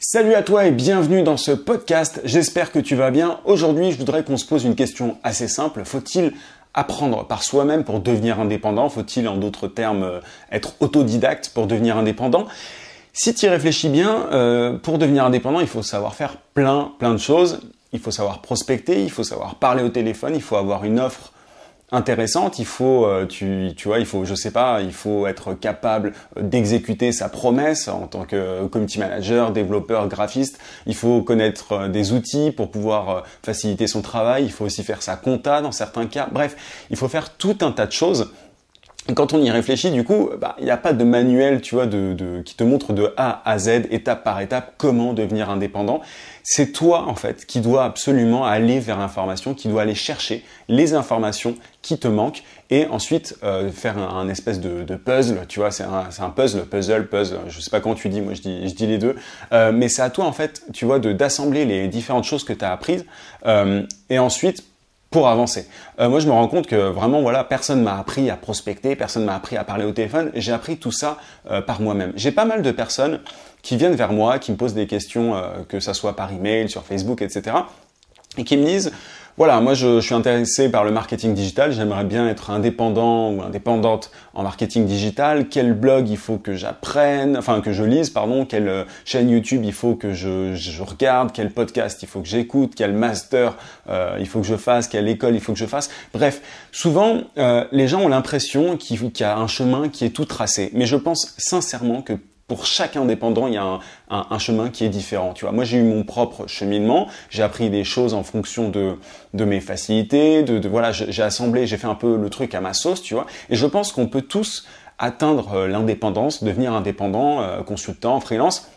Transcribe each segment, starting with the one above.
Salut à toi et bienvenue dans ce podcast, j'espère que tu vas bien. Aujourd'hui, je voudrais qu'on se pose une question assez simple. Faut-il apprendre par soi-même pour devenir indépendant? Faut-il, en d'autres termes, être autodidacte pour devenir indépendant? Si tu y réfléchis bien, pour devenir indépendant, il faut savoir faire plein de choses. Il faut savoir prospecter, il faut savoir parler au téléphone, il faut avoir une offre intéressante, il faut, il faut être capable d'exécuter sa promesse en tant que community manager, développeur, graphiste. Il faut connaître des outils pour pouvoir faciliter son travail. Il faut aussi faire sa compta dans certains cas. Bref, il faut faire tout un tas de choses. Et quand on y réfléchit, du coup, il n'y a pas de manuel, qui te montre de A à Z, étape par étape, comment devenir indépendant. C'est toi, en fait, qui dois absolument aller vers l'information, qui dois aller chercher les informations qui te manquent et ensuite faire un espèce de puzzle, tu vois, c'est un puzzle, je sais pas comment tu dis, moi je dis les deux, mais c'est à toi, en fait, tu vois, d'assembler les différentes choses que tu as apprises et ensuite pour avancer. Moi, je me rends compte que vraiment, voilà, personne m'a appris à prospecter, personne m'a appris à parler au téléphone. J'ai appris tout ça par moi-même. J'ai pas mal de personnes qui viennent vers moi, qui me posent des questions, que ça soit par email, sur Facebook, etc., et qui me disent, voilà, moi je suis intéressé par le marketing digital, j'aimerais bien être indépendant ou indépendante en marketing digital. Quel blog il faut que j'apprenne, que je lise, quelle chaîne YouTube il faut que je regarde, quel podcast il faut que j'écoute, quel master il faut que je fasse, quelle école il faut que je fasse. Bref, souvent les gens ont l'impression qu'il y a un chemin qui est tout tracé, mais je pense sincèrement que pour chaque indépendant, il y a un chemin qui est différent. Tu vois, moi, j'ai eu mon propre cheminement. J'ai appris des choses en fonction de mes facilités. Voilà, j'ai assemblé, j'ai fait un peu le truc à ma sauce, tu vois. Et je pense qu'on peut tous atteindre l'indépendance, devenir indépendant, consultant, freelance,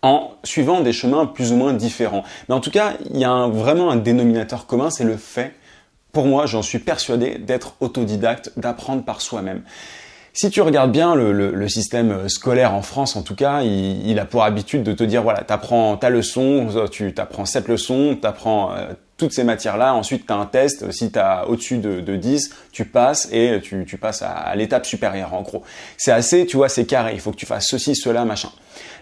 en suivant des chemins plus ou moins différents. Mais en tout cas, il y a vraiment un dénominateur commun, c'est le fait, pour moi, j'en suis persuadé, d'être autodidacte, d'apprendre par soi-même. Si tu regardes bien le système scolaire en France, en tout cas, il a pour habitude de te dire, voilà, t'apprends ta leçon, tu t'apprends cette leçon, t'apprends toutes ces matières-là, ensuite tu as un test, si tu as au-dessus de 10, tu passes et tu passes à l'étape supérieure, en gros. C'est assez, tu vois, c'est carré, il faut que tu fasses ceci, cela, machin.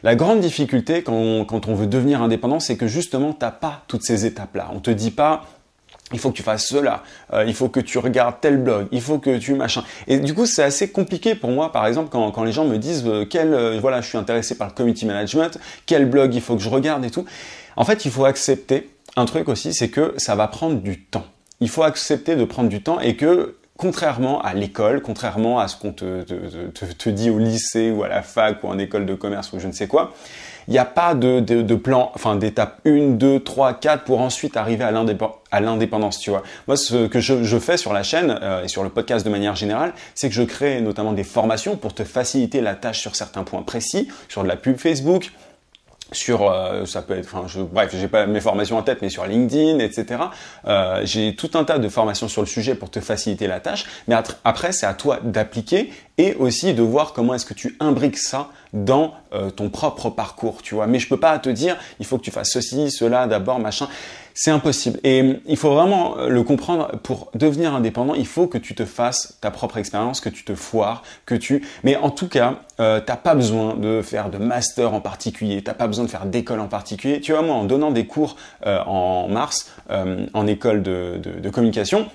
La grande difficulté quand on veut devenir indépendant, c'est que justement, t'as pas toutes ces étapes-là. On te dit pas, il faut que tu fasses cela, il faut que tu regardes tel blog, il faut que tu machin. Et du coup, c'est assez compliqué pour moi, par exemple, quand les gens me disent voilà, je suis intéressé par le community management, quel blog il faut que je regarde et tout. En fait, il faut accepter un truc aussi, c'est que ça va prendre du temps. Il faut accepter de prendre du temps et que, contrairement à l'école, contrairement à ce qu'on te dit au lycée ou à la fac ou en école de commerce ou je ne sais quoi, il n'y a pas de plan, d'étape 1, 2, 3, 4 pour ensuite arriver à l'indépendance, tu vois. Moi, ce que je fais sur la chaîne et sur le podcast de manière générale, c'est que je crée notamment des formations pour te faciliter la tâche sur certains points précis, sur de la pub Facebook, sur ça peut être, bref, j'ai pas mes formations en tête, mais sur LinkedIn, etc. J'ai tout un tas de formations sur le sujet pour te faciliter la tâche, mais après c'est à toi d'appliquer et aussi de voir comment est-ce que tu imbriques ça dans ton propre parcours, tu vois. Mais je peux pas te dire, il faut que tu fasses ceci, cela d'abord, machin. C'est impossible. Et il faut vraiment le comprendre. Pour devenir indépendant, il faut que tu te fasses ta propre expérience, que tu te foires, Mais en tout cas, t'as pas besoin de faire de master en particulier. T'as pas besoin de faire d'école en particulier. Tu vois, moi, en donnant des cours en mars en école de communication,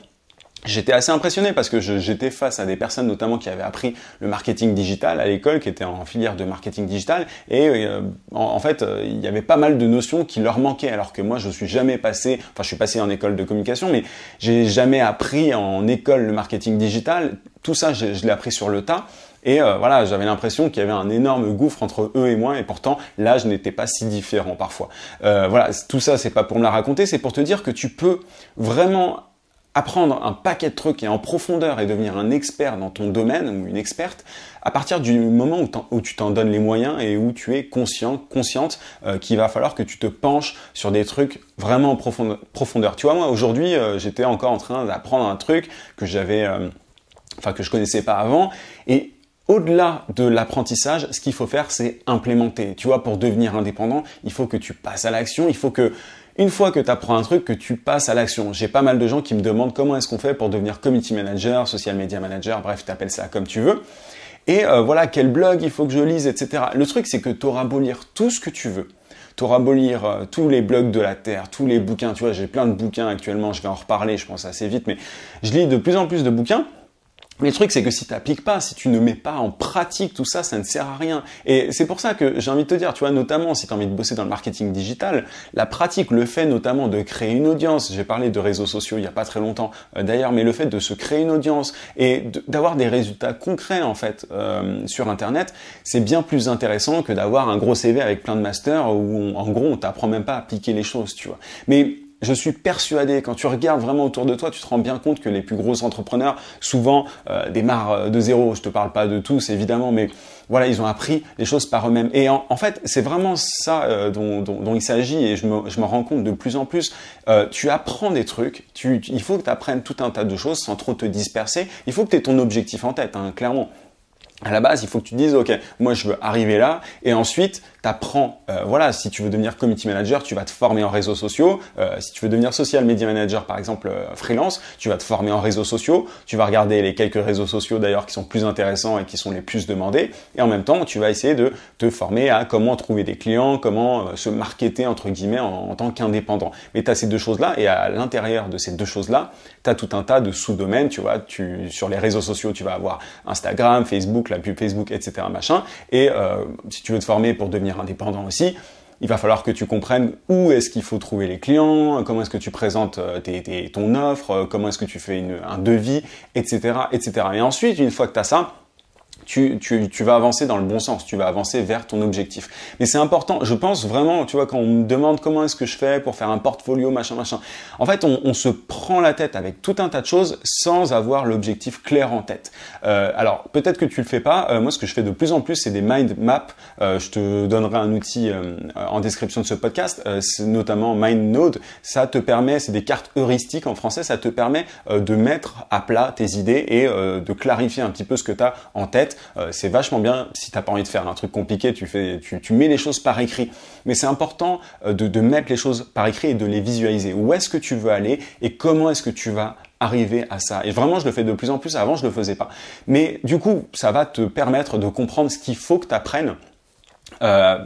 j'étais assez impressionné parce que j'étais face à des personnes notamment qui avaient appris le marketing digital à l'école, qui étaient en filière de marketing digital et en fait il y avait pas mal de notions qui leur manquaient alors que moi je suis passé en école de communication mais j'ai jamais appris en école le marketing digital. Tout ça je l'ai appris sur le tas. Et voilà, j'avais l'impression qu'il y avait un énorme gouffre entre eux et moi, et pourtant là, je n'étais pas si différent parfois. Voilà, tout ça, c'est pas pour me la raconter, c'est pour te dire que tu peux vraiment apprendre un paquet de trucs et en profondeur et devenir un expert dans ton domaine ou une experte à partir du moment où tu t'en donnes les moyens et où tu es consciente qu'il va falloir que tu te penches sur des trucs vraiment en profondeur. Tu vois, moi aujourd'hui, j'étais encore en train d'apprendre un truc que que je connaissais pas avant et au-delà de l'apprentissage, ce qu'il faut faire, c'est implémenter. Tu vois, pour devenir indépendant, il faut que tu passes à l'action, il faut que une fois que tu apprends un truc, que tu passes à l'action. J'ai pas mal de gens qui me demandent comment est-ce qu'on fait pour devenir community manager, social media manager, bref, t'appelles ça comme tu veux. Et voilà, quel blog il faut que je lise, etc. Le truc, c'est que tu auras beau lire tout ce que tu veux. Tu auras beau lire tous les blogs de la Terre, tous les bouquins, tu vois, j'ai plein de bouquins actuellement, je vais en reparler, je pense assez vite, mais je lis de plus en plus de bouquins. Mais le truc, c'est que si tu n'appliques pas, si tu ne mets pas en pratique tout ça, ça ne sert à rien. Et c'est pour ça que j'ai envie de te dire, tu vois, notamment si tu as envie de bosser dans le marketing digital, la pratique, le fait notamment de créer une audience, j'ai parlé de réseaux sociaux il n'y a pas très longtemps d'ailleurs, mais le fait de se créer une audience et d'avoir des résultats concrets en fait sur Internet, c'est bien plus intéressant que d'avoir un gros CV avec plein de masters où en gros on t'apprend même pas à appliquer les choses, tu vois. Mais je suis persuadé, quand tu regardes vraiment autour de toi, tu te rends bien compte que les plus gros entrepreneurs, souvent, démarrent de zéro. Je te parle pas de tous, évidemment, mais voilà, ils ont appris les choses par eux-mêmes. Et en fait, c'est vraiment ça dont il s'agit, et je me rends compte de plus en plus. Tu apprends des trucs, il faut que tu apprennes tout un tas de choses sans trop te disperser. Il faut que tu aies ton objectif en tête, hein, clairement. À la base, il faut que tu te dises, ok, moi je veux arriver là, et ensuite tu apprends, voilà, si tu veux devenir community manager, tu vas te former en réseaux sociaux. Si tu veux devenir social media manager, par exemple, freelance, tu vas te former en réseaux sociaux. Tu vas regarder les quelques réseaux sociaux d'ailleurs qui sont plus intéressants et qui sont les plus demandés. Et en même temps, tu vas essayer de te former à comment trouver des clients, comment se marketer entre guillemets en tant qu'indépendant. Mais tu as ces deux choses-là, et à l'intérieur de ces deux choses-là, tu as tout un tas de sous-domaines. Tu vois, sur les réseaux sociaux, tu vas avoir Instagram, Facebook, la pub Facebook, etc. machin. Et si tu veux te former pour devenir indépendant aussi, il va falloir que tu comprennes où est-ce qu'il faut trouver les clients, comment est-ce que tu présentes ton offre, comment est-ce que tu fais un devis, etc., etc. Et ensuite, une fois que tu as ça, tu vas avancer dans le bon sens, tu vas avancer vers ton objectif. Mais c'est important, je pense vraiment, tu vois, quand on me demande comment est-ce que je fais pour faire un portfolio, machin, en fait, on se prend la tête avec tout un tas de choses sans avoir l'objectif clair en tête. Alors, peut-être que tu le fais pas, moi ce que je fais de plus en plus, c'est des mind maps. Je te donnerai un outil en description de ce podcast, c'est notamment MindNode. Ça te permet, c'est des cartes heuristiques en français, ça te permet de mettre à plat tes idées et de clarifier un petit peu ce que tu as en tête. C'est vachement bien. Si t'as pas envie de faire un truc compliqué, tu mets les choses par écrit. Mais c'est important de mettre les choses par écrit et de les visualiser. Où est-ce que tu veux aller et comment est-ce que tu vas arriver à ça. Et vraiment, je le fais de plus en plus. Avant, je le faisais pas. Mais du coup, ça va te permettre de comprendre ce qu'il faut que tu apprennes.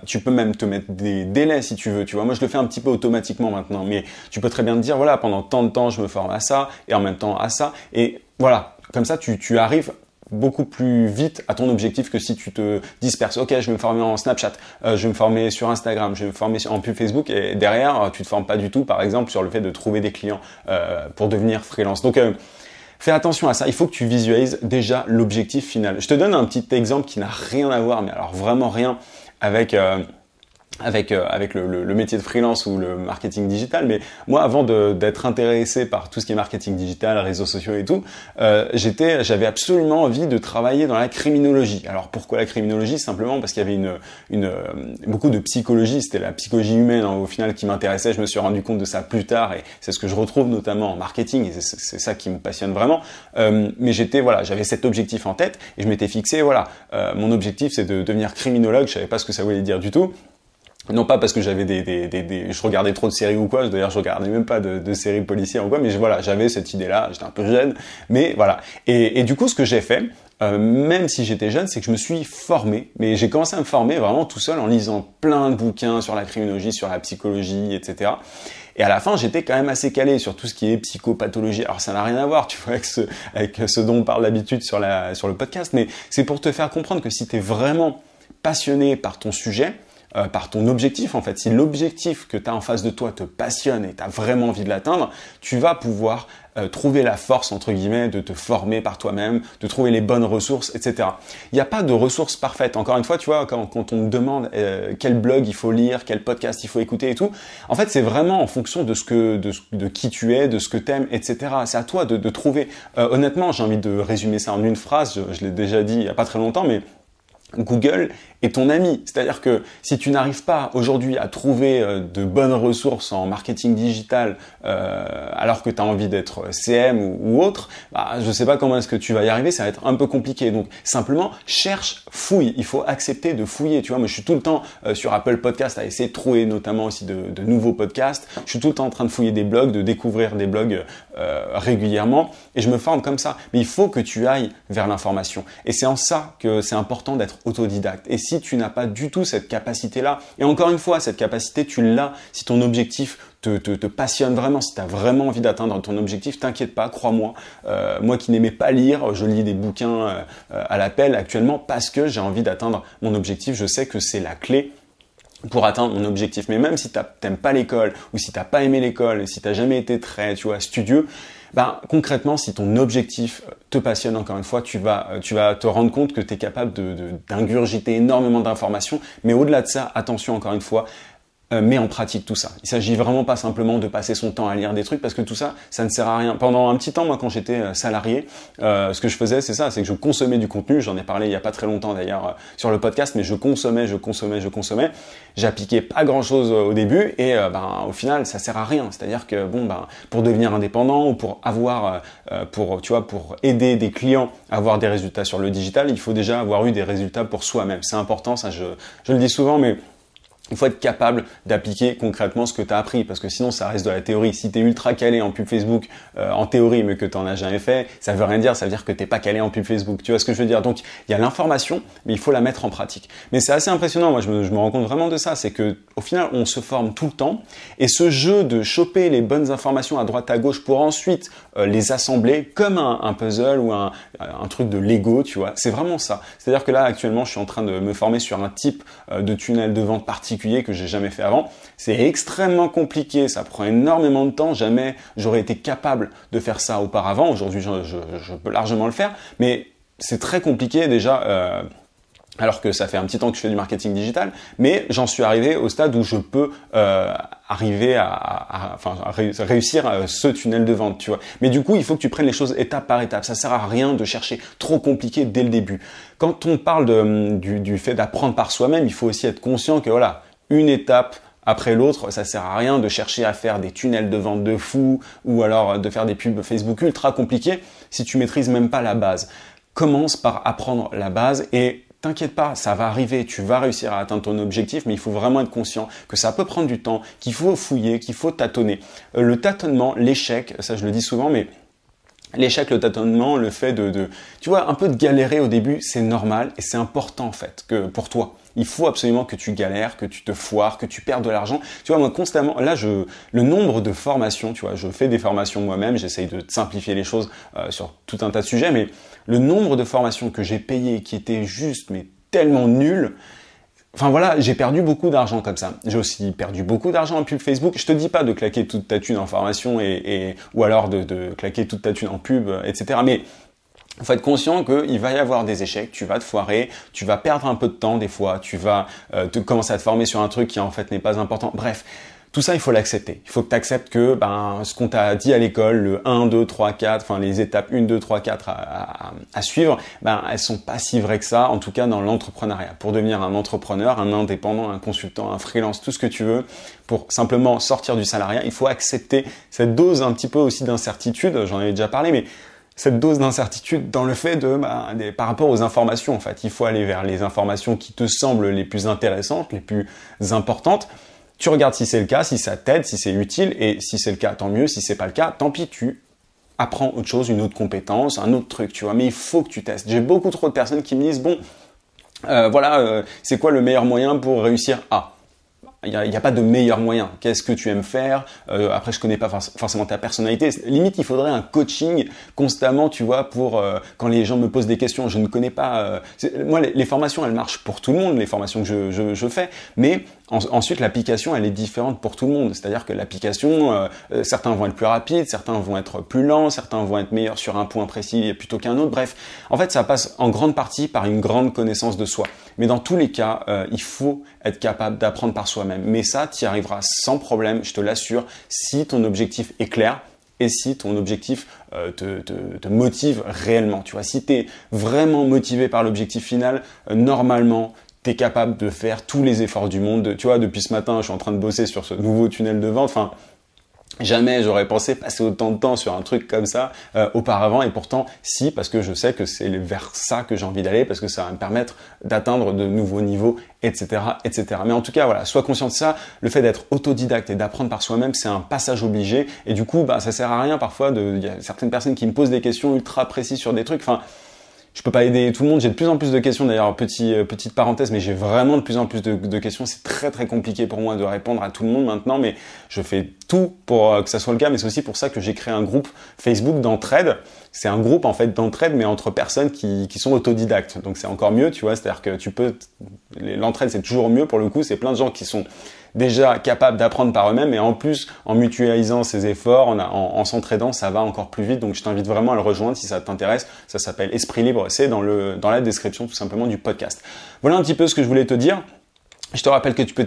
Tu peux même te mettre des délais si tu veux, tu vois. Moi, je le fais un petit peu automatiquement maintenant, mais tu peux très bien te dire, voilà, pendant tant de temps, je me forme à ça et en même temps à ça. Et voilà, comme ça, tu arrives beaucoup plus vite à ton objectif que si tu te disperses. Ok, je vais me former en Snapchat, je vais me former sur Instagram, je vais me former en pub Facebook, et derrière, tu te formes pas du tout, par exemple, sur le fait de trouver des clients pour devenir freelance. Donc, fais attention à ça. Il faut que tu visualises déjà l'objectif final. Je te donne un petit exemple qui n'a rien à voir, mais alors vraiment rien avec le métier de freelance ou le marketing digital. Mais moi, avant d'être intéressé par tout ce qui est marketing digital, réseaux sociaux et tout, j'avais absolument envie de travailler dans la criminologie. Alors pourquoi la criminologie? Simplement parce qu'il y avait beaucoup de psychologie. C'était la psychologie humaine, hein, au final, qui m'intéressait. Je me suis rendu compte de ça plus tard, et c'est ce que je retrouve notamment en marketing, et c'est ça qui me passionne vraiment. Mais j'avais cet objectif en tête, et je m'étais fixé, mon objectif, c'est de devenir criminologue. Je savais pas ce que ça voulait dire du tout. Non pas parce que j'avais je regardais trop de séries ou quoi, d'ailleurs je regardais même pas de séries policières ou quoi, mais j'avais cette idée-là, j'étais un peu jeune, mais voilà. Et du coup, ce que j'ai fait, même si j'étais jeune, c'est que je me suis formé, mais j'ai commencé à me former vraiment tout seul en lisant plein de bouquins sur la criminologie, sur la psychologie, etc. Et à la fin, j'étais quand même assez calé sur tout ce qui est psychopathologie. Alors ça n'a rien à voir, tu vois, avec ce dont on parle d'habitude sur le podcast, mais c'est pour te faire comprendre que si tu es vraiment passionné par ton sujet, par ton objectif en fait, si l'objectif que tu as en face de toi te passionne et tu as vraiment envie de l'atteindre, tu vas pouvoir trouver la force entre guillemets de te former par toi-même, de trouver les bonnes ressources, etc. Il n'y a pas de ressources parfaites. Encore une fois, tu vois, quand on me demande quel blog il faut lire, quel podcast il faut écouter et tout, en fait c'est vraiment en fonction de qui tu es, de ce que tu aimes, etc. C'est à toi de trouver. Honnêtement, j'ai envie de résumer ça en une phrase, je l'ai déjà dit il n'y a pas très longtemps, mais Google est ton ami. C'est-à-dire que si tu n'arrives pas aujourd'hui à trouver de bonnes ressources en marketing digital alors que tu as envie d'être CM ou autre, je sais pas comment est-ce que tu vas y arriver, ça va être un peu compliqué. Donc simplement cherche, fouille. Il faut accepter de fouiller. Tu vois, moi je suis tout le temps sur Apple Podcast à essayer de trouver notamment aussi de nouveaux podcasts. Je suis tout le temps en train de fouiller des blogs, de découvrir des blogs régulièrement, et je me forme comme ça. Mais il faut que tu ailles vers l'information. Et c'est en ça que c'est important d'être d'être autodidacte. Et si tu n'as pas du tout cette capacité-là, et encore une fois, cette capacité, tu l'as si ton objectif te passionne vraiment, si tu as vraiment envie d'atteindre ton objectif, t'inquiète pas, crois-moi. Moi qui n'aimais pas lire, je lis des bouquins à l'appel actuellement parce que j'ai envie d'atteindre mon objectif. Je sais que c'est la clé pour atteindre mon objectif. Mais même si t'aimes pas l'école, ou si t'as pas aimé l'école, si t'as jamais été très, studieux, concrètement, si ton objectif te passionne, encore une fois, tu vas te rendre compte que tu es capable d'ingurgiter énormément d'informations. Mais au-delà de ça, attention, encore une fois, met en pratique tout ça. Il s'agit vraiment pas simplement de passer son temps à lire des trucs parce que tout ça, ça ne sert à rien. Pendant un petit temps, moi, quand j'étais salarié, ce que je faisais, c'est ça, c'est que je consommais du contenu. J'en ai parlé il y a pas très longtemps d'ailleurs sur le podcast, mais je consommais. J'appliquais pas grand-chose au début et au final, ça sert à rien. C'est-à-dire que pour devenir indépendant ou pour avoir, pour aider des clients à avoir des résultats sur le digital, il faut déjà avoir eu des résultats pour soi-même. C'est important, ça, je le dis souvent, mais il faut être capable d'appliquer concrètement ce que tu as appris parce que sinon ça reste de la théorie. Si tu es ultra calé en pub Facebook en théorie mais que tu n'en as jamais fait, ça veut rien dire, ça veut dire que tu n'es pas calé en pub Facebook. Tu vois ce que je veux dire? Donc il y a l'information mais il faut la mettre en pratique. Mais c'est assez impressionnant, moi je me rends compte vraiment de ça, c'est que au final on se forme tout le temps et ce jeu de choper les bonnes informations à droite à gauche pour ensuite les assembler comme un puzzle ou un truc de Lego, tu vois, c'est vraiment ça. C'est-à-dire que là actuellement je suis en train de me former sur un type de tunnel de vente particulier que j'ai jamais fait avant. C'est extrêmement compliqué, ça prend énormément de temps, jamais j'aurais été capable de faire ça auparavant. Aujourd'hui, je peux largement le faire, mais c'est très compliqué déjà, alors que ça fait un petit temps que je fais du marketing digital, mais j'en suis arrivé au stade où je peux arriver à réussir ce tunnel de vente, tu vois. Mais du coup, il faut que tu prennes les choses étape par étape. Ça sert à rien de chercher trop compliqué dès le début. Quand on parle du fait d'apprendre par soi-même, il faut aussi être conscient que voilà, une étape après l'autre, ça sert à rien de chercher à faire des tunnels de vente de fou ou alors de faire des pubs Facebook ultra compliquées si tu maîtrises même pas la base. Commence par apprendre la base et t'inquiète pas, ça va arriver, tu vas réussir à atteindre ton objectif, mais il faut vraiment être conscient que ça peut prendre du temps, qu'il faut fouiller, qu'il faut tâtonner. Le tâtonnement, l'échec, ça je le dis souvent, mais l'échec, le tâtonnement, le fait tu vois, un peu de galérer au début, c'est normal et c'est important en fait que pour toi. Il faut absolument que tu galères, que tu te foires, que tu perdes de l'argent. Tu vois, moi constamment, là, le nombre de formations, tu vois, je fais des formations moi-même, j'essaye de simplifier les choses sur tout un tas de sujets, mais le nombre de formations que j'ai payées qui étaient juste, mais tellement nulles. Enfin voilà, j'ai perdu beaucoup d'argent comme ça. J'ai aussi perdu beaucoup d'argent en pub Facebook. Je te dis pas de claquer toute ta thune en formation ou alors de claquer toute ta thune en pub, etc. Mais il faut être conscient qu'il va y avoir des échecs, tu vas te foirer, tu vas perdre un peu de temps des fois, tu vas commencer à te former sur un truc qui en fait n'est pas important. Bref, tout ça, il faut l'accepter. Il faut que tu acceptes que ce qu'on t'a dit à l'école, le 1, 2, 3, 4, enfin les étapes 1, 2, 3, 4 à suivre, elles sont pas si vraies que ça, en tout cas dans l'entrepreneuriat. Pour devenir un entrepreneur, un indépendant, un consultant, un freelance, tout ce que tu veux, pour simplement sortir du salariat, il faut accepter cette dose un petit peu aussi d'incertitude, j'en avais déjà parlé, mais cette dose d'incertitude dans le fait par rapport aux informations, en fait. Il faut aller vers les informations qui te semblent les plus intéressantes, les plus importantes. Tu regardes si c'est le cas, si ça t'aide, si c'est utile, et si c'est le cas, tant mieux. Si c'est pas le cas, tant pis, tu apprends autre chose, une autre compétence, un autre truc, tu vois. Mais il faut que tu testes. J'ai beaucoup trop de personnes qui me disent, c'est quoi le meilleur moyen pour réussir à... Il n'y a pas de meilleur moyen. Qu'est-ce que tu aimes faire? Après, je connais pas forcément ta personnalité. Limite, il faudrait un coaching constamment, tu vois, pour quand les gens me posent des questions. Je ne connais pas. Moi, les formations, elles marchent pour tout le monde, les formations que je fais. Mais ensuite, l'application, elle est différente pour tout le monde. C'est-à-dire que l'application, certains vont être plus rapides, certains vont être plus lents, certains vont être meilleurs sur un point précis plutôt qu'un autre. Bref, en fait, ça passe en grande partie par une grande connaissance de soi. Mais dans tous les cas, il faut être capable d'apprendre par soi-même. Mais ça, tu y arriveras sans problème, je te l'assure, si ton objectif est clair et si ton objectif te motive réellement. Tu vois, si tu es vraiment motivé par l'objectif final, normalement, tu es capable de faire tous les efforts du monde. Tu vois, depuis ce matin, je suis en train de bosser sur ce nouveau tunnel de vente. Enfin, jamais j'aurais pensé passer autant de temps sur un truc comme ça auparavant, et pourtant si, parce que je sais que c'est vers ça que j'ai envie d'aller, parce que ça va me permettre d'atteindre de nouveaux niveaux, etc., etc. Mais en tout cas, voilà, sois conscient de ça. Le fait d'être autodidacte et d'apprendre par soi-même, c'est un passage obligé, et du coup, ça sert à rien parfois il y a certaines personnes qui me posent des questions ultra précises sur des trucs. Enfin, Je peux pas aider tout le monde. J'ai de plus en plus de questions. D'ailleurs, petite parenthèse, mais j'ai vraiment de plus en plus de questions. C'est très très compliqué pour moi de répondre à tout le monde maintenant, mais je fais tout pour que ça soit le cas. Mais c'est aussi pour ça que j'ai créé un groupe Facebook d'entraide. C'est un groupe en fait d'entraide, mais entre personnes qui sont autodidactes. Donc c'est encore mieux, tu vois. C'est-à-dire que l'entraide c'est toujours mieux pour le coup. C'est plein de gens qui sont déjà capables d'apprendre par eux-mêmes, et en plus, en mutualisant ses efforts, en s'entraidant, ça va encore plus vite. Donc je t'invite vraiment à le rejoindre si ça t'intéresse. Ça s'appelle Esprit Libre, c'est dans la description tout simplement du podcast. Voilà un petit peu ce que je voulais te dire. Je te rappelle que tu peux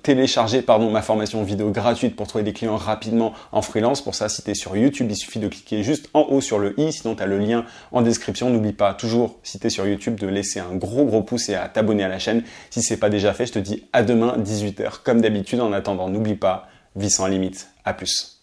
télécharger ma formation vidéo gratuite pour trouver des clients rapidement en freelance. Pour ça, si tu es sur YouTube, il suffit de cliquer juste en haut sur le i. Sinon, tu as le lien en description. N'oublie pas toujours, si tu es sur YouTube, de laisser un gros pouce et à t'abonner à la chaîne. Si ce n'est pas déjà fait, je te dis à demain 18h comme d'habitude. En attendant, n'oublie pas, vie sans limite. À plus.